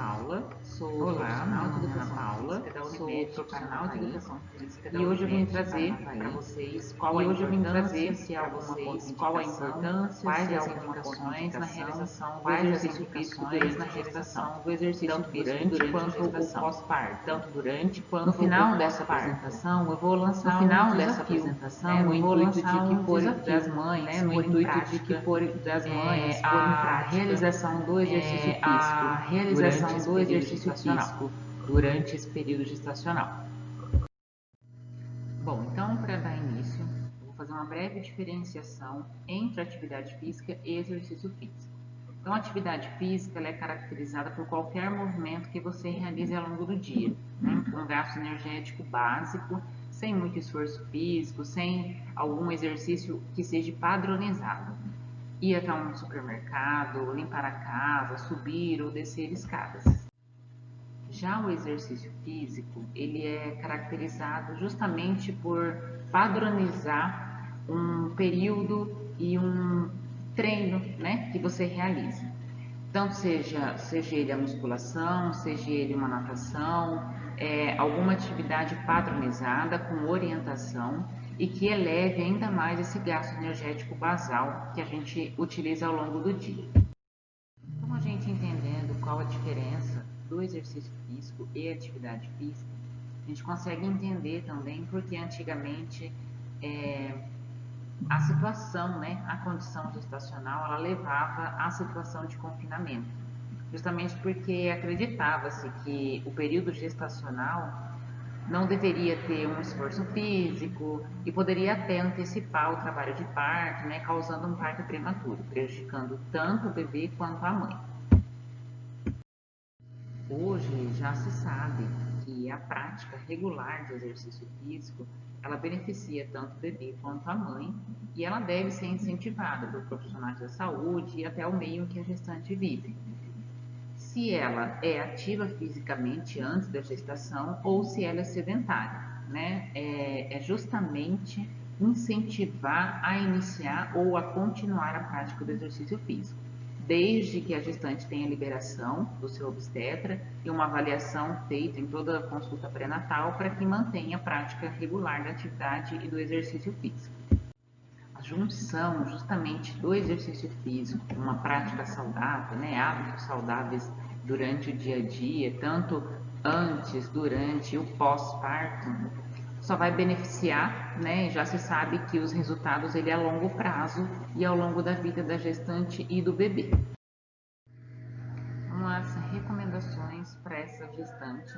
Paula, sou profissional de educação física da Unimed Paranapaí, e hoje eu vim trazer para vocês qual a importância, se há alguma contraindicação, quais as indicações na realização do exercício físico durante a gestação, tanto durante quanto o pós-parto. Tanto durante quanto no final dessa apresentação, eu vou lançar um desafio, no intuito de que por das mães, no intuito de que por das mães, a realização do exercício físico durante esse período gestacional. Bom, então, para dar início, eu vou fazer uma breve diferenciação entre atividade física e exercício físico. Então, a atividade física ela é caracterizada por qualquer movimento que você realize ao longo do dia, com um gasto energético básico, sem muito esforço físico, sem algum exercício que seja padronizado. Ir até um supermercado, limpar a casa, subir ou descer escadas. Já o exercício físico, ele é caracterizado justamente por padronizar um período e um treino, que você realiza. Então, seja ele a musculação, seja ele uma natação, alguma atividade padronizada com orientação e que eleve ainda mais esse gasto energético basal que a gente utiliza ao longo do dia. Então, a gente entendendo qual a diferença do exercício físico e atividade física, a gente consegue entender também porque antigamente a situação, a condição gestacional, ela levava à situação de confinamento, justamente porque acreditava-se que o período gestacional não deveria ter um esforço físico e poderia até antecipar o trabalho de parto, causando um parto prematuro, prejudicando tanto o bebê quanto a mãe. Hoje já se sabe que a prática regular de exercício físico, ela beneficia tanto o bebê quanto a mãe e ela deve ser incentivada por profissionais da saúde e até o meio em que a gestante vive. Se ela é ativa fisicamente antes da gestação ou se ela é sedentária, é justamente incentivar a iniciar ou a continuar a prática do exercício físico, desde que a gestante tenha liberação do seu obstetra e uma avaliação feita em toda a consulta pré-natal para que mantenha a prática regular da atividade e do exercício físico. A junção justamente do exercício físico com uma prática saudável, hábitos saudáveis durante o dia a dia, tanto antes, durante e o pós-parto, só vai beneficiar, já se sabe que os resultados ele é a longo prazo e ao longo da vida da gestante e do bebê. Umas recomendações para essa gestante,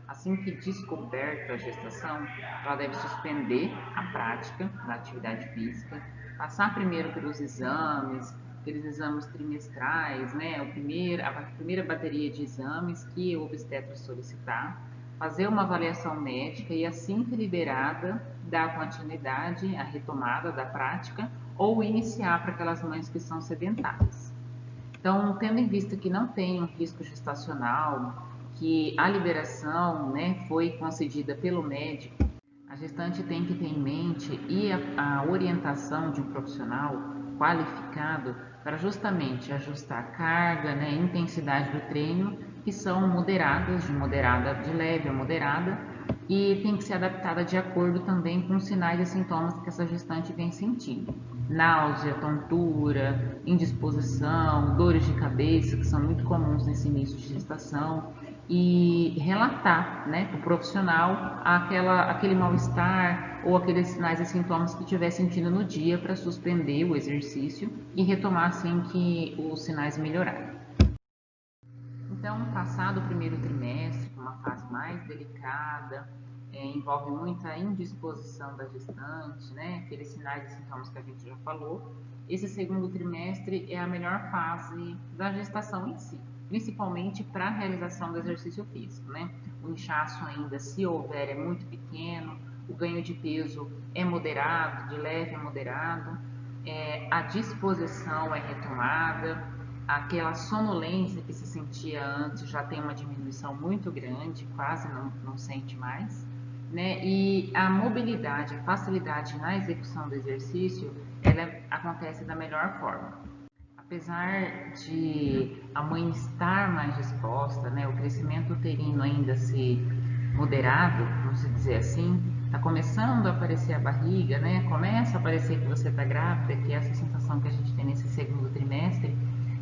assim que descoberta a gestação, ela deve suspender a prática da atividade física, passar primeiro pelos exames, aqueles exames trimestrais, a primeira bateria de exames que o obstetra solicitar, fazer uma avaliação médica e assim que liberada, dar continuidade à retomada da prática ou iniciar para aquelas mães que são sedentárias. Então, tendo em vista que não tem um risco gestacional, que a liberação foi concedida pelo médico, a gestante tem que ter em mente e a orientação de um profissional qualificado para justamente ajustar a carga, a intensidade do treino, que são moderadas, de leve a moderada, e tem que ser adaptada de acordo também com os sinais e sintomas que essa gestante vem sentindo. Náusea, tontura, indisposição, dores de cabeça, que são muito comuns nesse início de gestação, e relatar para o profissional aquele mal-estar ou aqueles sinais e sintomas que estiver sentindo no dia para suspender o exercício e retomar assim que os sinais melhorarem. Então, passado o primeiro trimestre, uma fase mais delicada, envolve muita indisposição da gestante, aqueles sinais e sintomas que a gente já falou. Esse segundo trimestre é a melhor fase da gestação em si, principalmente para a realização do exercício físico, O inchaço ainda, se houver, é muito pequeno, o ganho de peso é moderado, de leve a moderado, a disposição é retomada, aquela sonolência que se sentia antes já tem uma diminuição muito grande, quase não sente mais, E a mobilidade, a facilidade na execução do exercício, ela acontece da melhor forma. A Apesar de a mãe estar mais disposta, né, o crescimento uterino ainda ser moderado, vamos dizer assim, está começando a aparecer a barriga, né, começa a aparecer que você está grávida, que é essa sensação que a gente tem nesse segundo trimestre,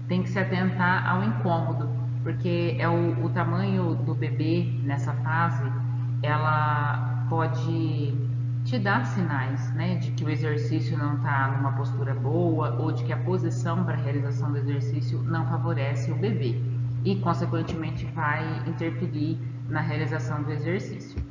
tem que se atentar ao incômodo, porque é o tamanho do bebê nessa fase, ela pode te dar sinais, né, de que o exercício não está numa postura boa ou de que a posição para a realização do exercício não favorece o bebê e, consequentemente, vai interferir na realização do exercício.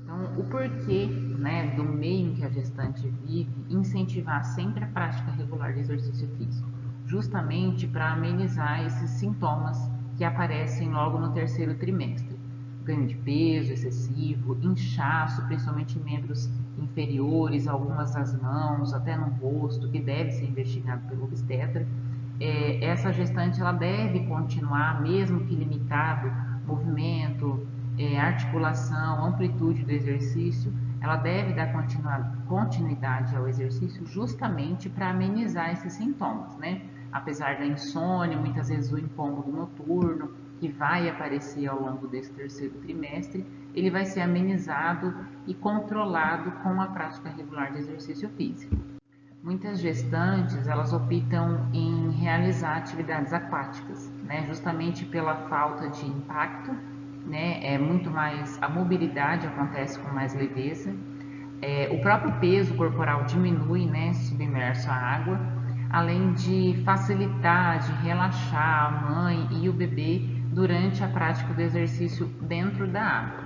Então, o porquê, né, do meio em que a gestante vive incentivar sempre a prática regular de exercício físico, justamente para amenizar esses sintomas que aparecem logo no terceiro trimestre. Ganho de peso excessivo, inchaço, principalmente em membros inferiores, algumas das mãos, até no rosto, que deve ser investigado pelo obstetra. Essa gestante ela deve continuar, mesmo que limitado, movimento, articulação, amplitude do exercício, ela deve dar continuidade ao exercício justamente para amenizar esses sintomas, né? Apesar da insônia, muitas vezes o incômodo noturno, que vai aparecer ao longo desse terceiro trimestre, ele vai ser amenizado e controlado com a prática regular de exercício físico. Muitas gestantes, elas optam em realizar atividades aquáticas, né? Justamente pela falta de impacto, né? É muito mais, a mobilidade acontece com mais leveza, o próprio peso corporal diminui, né? Submerso à água, além de facilitar, de relaxar a mãe e o bebê durante a prática do exercício dentro da água.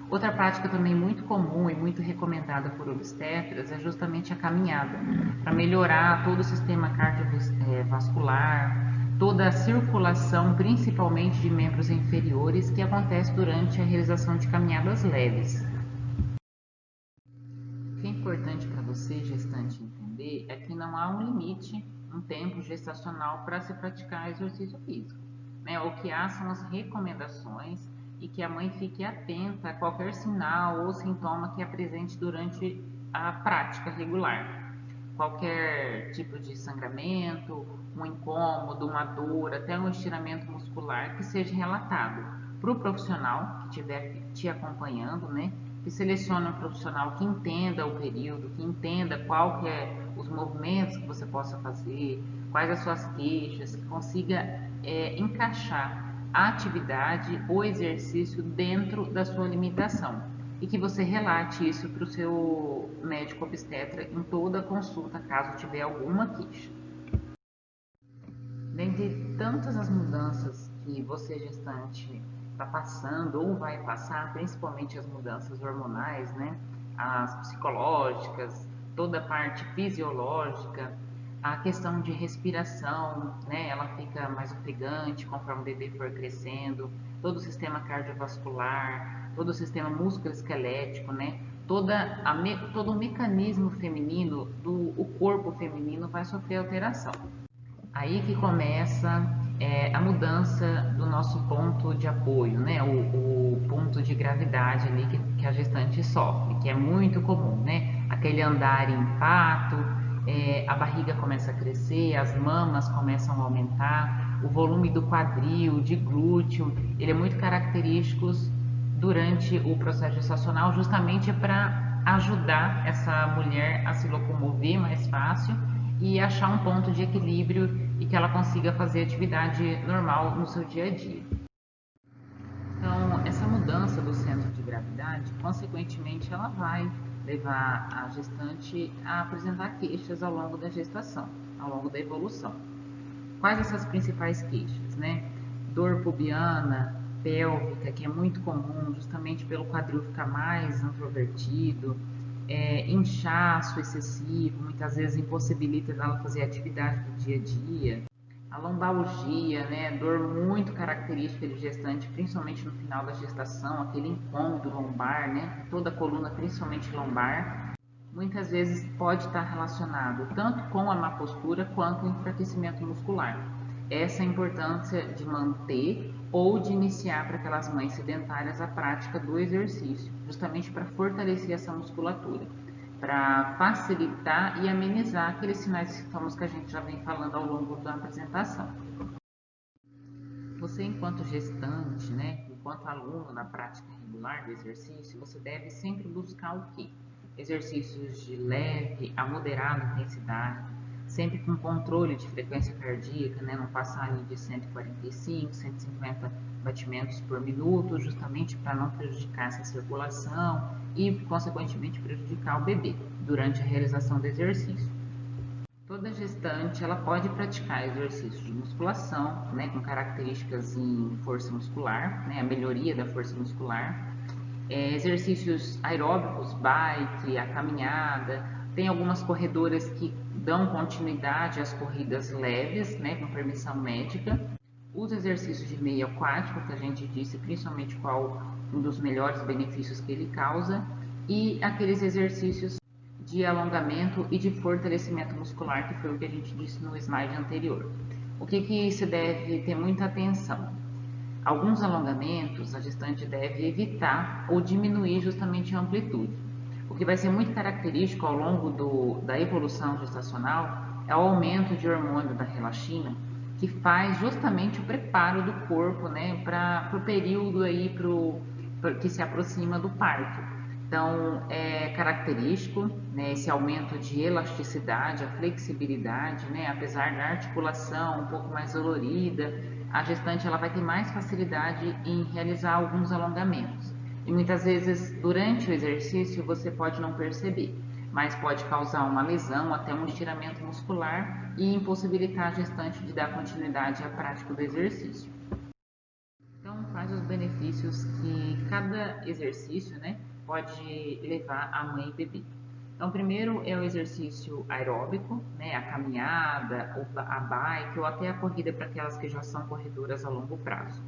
Outra prática também muito comum e muito recomendada por obstetras é justamente a caminhada, para melhorar todo o sistema cardiovascular, toda a circulação, principalmente de membros inferiores, que acontece durante a realização de caminhadas leves. O que é importante para você, gestante, entender é que não há um limite, um tempo gestacional para se praticar exercício físico, né? O que há são as recomendações e que a mãe fique atenta a qualquer sinal ou sintoma que apresente durante a prática regular. Qualquer tipo de sangramento, um incômodo, uma dor, até um estiramento muscular que seja relatado para o profissional que estiver te acompanhando, né? Que selecione um profissional que entenda o período, que entenda qual que é os movimentos que você possa fazer, quais as suas queixas, que consiga encaixar a atividade ou exercício dentro da sua limitação e que você relate isso para o seu médico obstetra em toda a consulta, caso tiver alguma queixa. Dentre tantas as mudanças que você, gestante, está passando ou vai passar, principalmente as mudanças hormonais, né? As psicológicas, toda a parte fisiológica, a questão de respiração, né? Ela fica mais ofegante conforme o bebê for crescendo, todo o sistema cardiovascular, todo o sistema musculoesquelético, né? Todo o mecanismo feminino, o corpo feminino vai sofrer alteração. Aí que começa a mudança do nosso ponto de apoio, né? O ponto de gravidade ali que a gestante sofre, que é muito comum, né? Aquele andar em pato, a barriga começa a crescer, as mamas começam a aumentar, o volume do quadril, de glúteo, ele é muito característico durante o processo gestacional, justamente para ajudar essa mulher a se locomover mais fácil e achar um ponto de equilíbrio e que ela consiga fazer atividade normal no seu dia a dia. Então, essa mudança do centro de gravidade, consequentemente, ela vai levar a gestante a apresentar queixas ao longo da gestação, ao longo da evolução. Quais essas principais queixas, né? Dor pubiana, pélvica, que é muito comum justamente pelo quadril ficar mais introvertido, inchaço excessivo, muitas vezes impossibilita ela fazer atividade do dia a dia. A lombalgia, né, dor muito característica de gestante, principalmente no final da gestação, aquele incômodo lombar, né, toda a coluna, principalmente lombar, muitas vezes pode estar relacionado tanto com a má postura quanto o enfraquecimento muscular. Essa é a importância de manter ou de iniciar para aquelas mães sedentárias a prática do exercício, justamente para fortalecer essa musculatura. para facilitar e amenizar aqueles sinais e sintomas que a gente já vem falando ao longo da apresentação. Você, enquanto gestante, né, enquanto aluno na prática regular do exercício, você deve sempre buscar o quê? Exercícios de leve a moderada intensidade, sempre com controle de frequência cardíaca, né, não passar ali de 145, 150 batimentos por minuto, justamente para não prejudicar essa circulação e, consequentemente, prejudicar o bebê durante a realização do exercício. Toda gestante ela pode praticar exercícios de musculação, né, com características em força muscular, né, a melhoria da força muscular, exercícios aeróbicos, bike, a caminhada. Tem algumas corredoras que dão continuidade às corridas leves, né, com permissão médica. Os exercícios de meio aquático, que a gente disse principalmente qual um dos melhores benefícios que ele causa, e aqueles exercícios de alongamento e de fortalecimento muscular, que foi o que a gente disse no slide anterior. O que se deve ter muita atenção? Alguns alongamentos a gestante deve evitar ou diminuir justamente a amplitude. O que vai ser muito característico ao longo da evolução gestacional é o aumento de hormônio da relaxina, que faz justamente o preparo do corpo, né, para o período aí que se aproxima do parto. Então, é característico, né, esse aumento de elasticidade, a flexibilidade, né, apesar da articulação um pouco mais dolorida, a gestante ela vai ter mais facilidade em realizar alguns alongamentos. E muitas vezes, durante o exercício, você pode não perceber, mas pode causar uma lesão, até um estiramento muscular e impossibilitar a gestante de dar continuidade à prática do exercício. Então, quais os benefícios que cada exercício, né, pode levar a mãe e bebê? Então, primeiro é o exercício aeróbico, né, a caminhada, a bike ou até a corrida para aquelas que já são corredoras a longo prazo.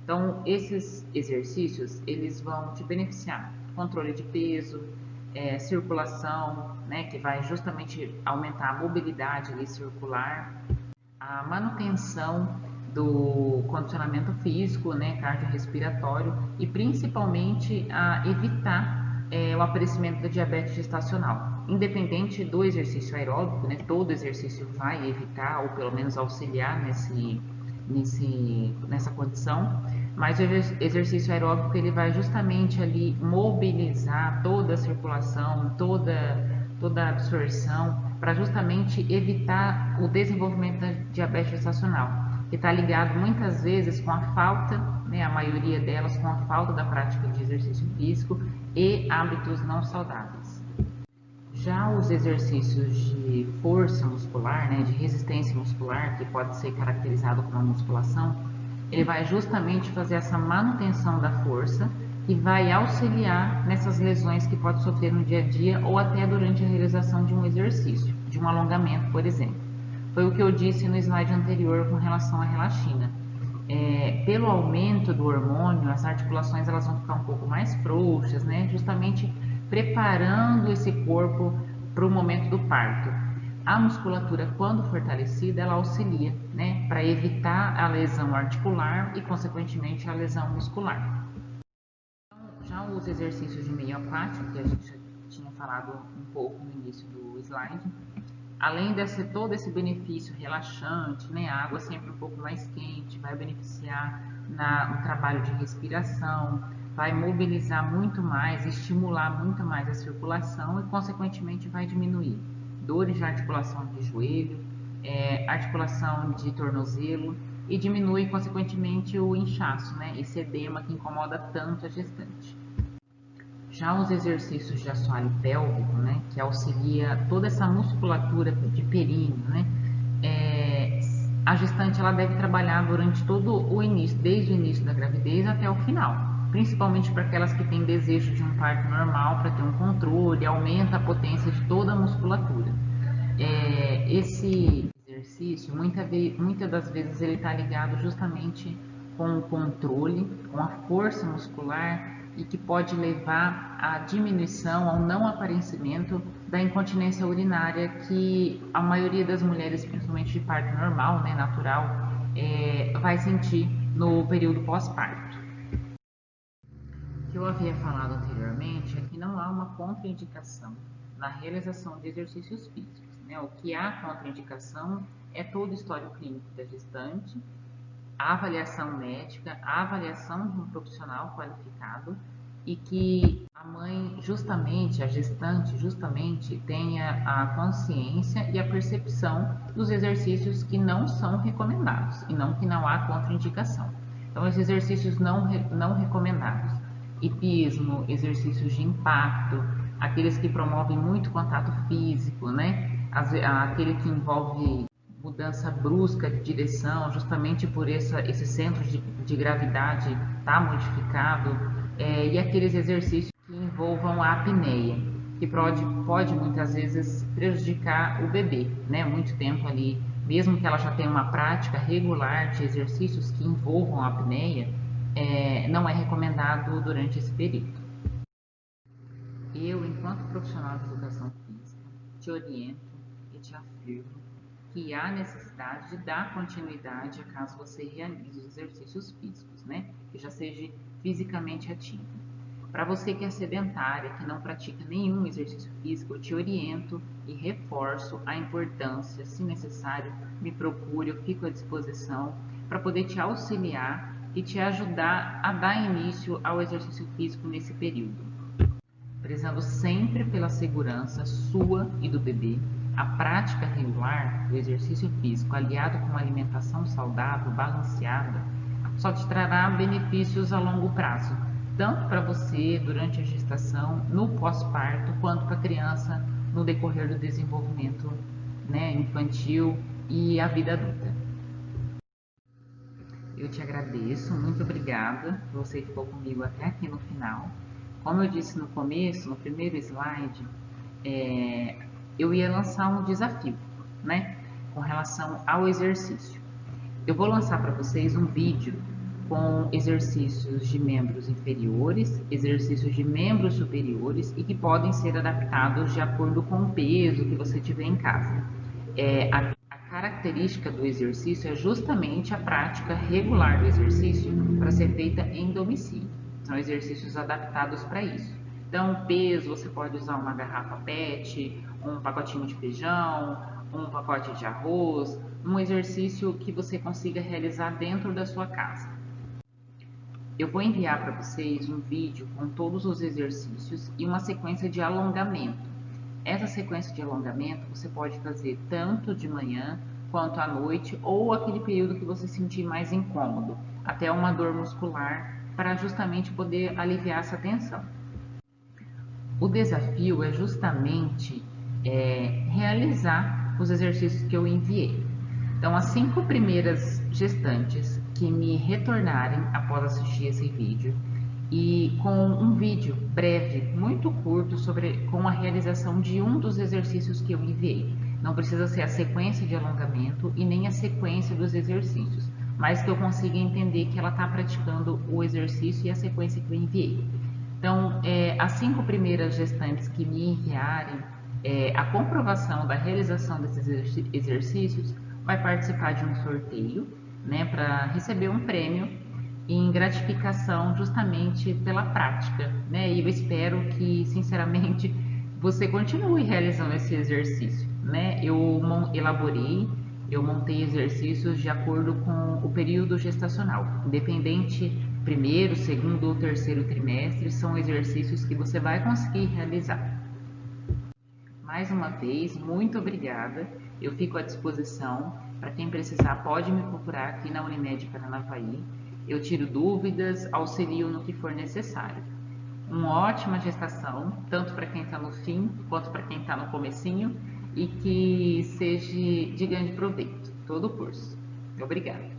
Então, esses exercícios, eles vão te beneficiar. Controle de peso, circulação, né, que vai justamente aumentar a mobilidade ali, circular, a manutenção do condicionamento físico, né, cardiorrespiratório e principalmente a evitar o aparecimento da diabetes gestacional. Independente do exercício aeróbico, né, todo exercício vai evitar ou pelo menos auxiliar nessa condição, mas o exercício aeróbico ele vai justamente ali mobilizar toda a circulação, toda a absorção, para justamente evitar o desenvolvimento da diabetes gestacional, que está ligado muitas vezes com a falta, né, a maioria delas com a falta da prática de exercício físico e hábitos não saudáveis. Já os exercícios de força muscular, né, de resistência muscular, que pode ser caracterizado como a musculação, ele vai justamente fazer essa manutenção da força e vai auxiliar nessas lesões que pode sofrer no dia a dia ou até durante a realização de um exercício, de um alongamento, por exemplo. Foi o que eu disse no slide anterior com relação à relaxina. Pelo aumento do hormônio, as articulações elas vão ficar um pouco mais frouxas, né? Justamente preparando esse corpo para o momento do parto. A musculatura, quando fortalecida, ela auxilia, né, para evitar a lesão articular e, consequentemente, a lesão muscular. Já os exercícios de meio aquático, que a gente já tinha falado um pouco no início do slide, além de todo esse benefício relaxante, né, a água sempre um pouco mais quente, vai beneficiar no trabalho de respiração, vai mobilizar muito mais, estimular muito mais a circulação e, consequentemente, vai diminuir dores de articulação de joelho, articulação de tornozelo e diminui, consequentemente, o inchaço, né, esse edema que incomoda tanto a gestante. Já os exercícios de assoalho pélvico, né, que auxilia toda essa musculatura de períneo, né, a gestante ela deve trabalhar durante todo o início, desde o início da gravidez até o final, principalmente para aquelas que têm desejo de um parto normal, para ter um controle, aumenta a potência de toda a musculatura. Esse exercício, muitas das vezes, ele está ligado justamente com o controle, com a força muscular e que pode levar à diminuição, ao não aparecimento da incontinência urinária que a maioria das mulheres, principalmente de parto normal, né, natural, vai sentir no período pós-parto. O que eu havia falado anteriormente é que não há uma contraindicação na realização de exercícios físicos, né? O que há contraindicação é todo o histórico clínico da gestante, a avaliação médica, a avaliação de um profissional qualificado e que a mãe, justamente, a gestante, justamente tenha a consciência e a percepção dos exercícios que não são recomendados e não que não há contraindicação. Então, esses exercícios não recomendados, hipismo, exercícios de impacto, aqueles que promovem muito contato físico, né? Aquele que envolve mudança brusca de direção, justamente por esse centro de gravidade estar modificado, e aqueles exercícios que envolvam a apneia, que pode muitas vezes prejudicar o bebê, né? Muito tempo ali, mesmo que ela já tenha uma prática regular de exercícios que envolvam a apneia, não é recomendado durante esse período. Eu, enquanto profissional de educação física, te oriento e te afirmo que há necessidade de dar continuidade caso você realize os exercícios físicos, né? Que já seja fisicamente ativo. Para você que é sedentária, que não pratica nenhum exercício físico, eu te oriento e reforço a importância, se necessário, me procure, eu fico à disposição para poder te auxiliar e te ajudar a dar início ao exercício físico nesse período. Prezando sempre pela segurança sua e do bebê, a prática regular do exercício físico aliado com uma alimentação saudável, balanceada, só te trará benefícios a longo prazo, tanto para você durante a gestação, no pós-parto, quanto para a criança no decorrer do desenvolvimento, né, infantil e a vida adulta. Eu te agradeço, muito obrigada por você que ficou comigo até aqui no final. Como eu disse no começo, no primeiro slide, eu ia lançar um desafio, né, com relação ao exercício. Eu vou lançar para vocês um vídeo com exercícios de membros inferiores, exercícios de membros superiores e que podem ser adaptados de acordo com o peso que você tiver em casa. A característica do exercício é justamente a prática regular do exercício para ser feita em domicílio. São exercícios adaptados para isso. Então, peso, você pode usar uma garrafa PET, um pacotinho de feijão, um pacote de arroz, um exercício que você consiga realizar dentro da sua casa. Eu vou enviar para vocês um vídeo com todos os exercícios e uma sequência de alongamento. Essa sequência de alongamento você pode fazer tanto de manhã quanto à noite ou aquele período que você sentir mais incômodo, até uma dor muscular, para justamente poder aliviar essa tensão. O desafio é justamente realizar os exercícios que eu enviei. Então, as 5 primeiras gestantes que me retornarem após assistir esse vídeo e com um vídeo breve, muito curto, com a realização de um dos exercícios que eu enviei. Não precisa ser a sequência de alongamento e nem a sequência dos exercícios, mas que eu consiga entender que ela está praticando o exercício e a sequência que eu enviei. Então, as 5 primeiras gestantes que me enviarem a comprovação da realização desses exercícios vai participar de um sorteio, né, para receber um prêmio em gratificação justamente pela prática, né? E eu espero que, sinceramente, você continue realizando esse exercício, né? Eu montei exercícios de acordo com o período gestacional, independente primeiro, segundo ou terceiro trimestre, são exercícios que você vai conseguir realizar. Mais uma vez, muito obrigada. Eu fico à disposição. Para quem precisar, pode me procurar aqui na Unimed Paranavaí. Eu tiro dúvidas, auxilio no que for necessário. Uma ótima gestação, tanto para quem está no fim, quanto para quem está no comecinho, e que seja de grande proveito todo o curso. Obrigada.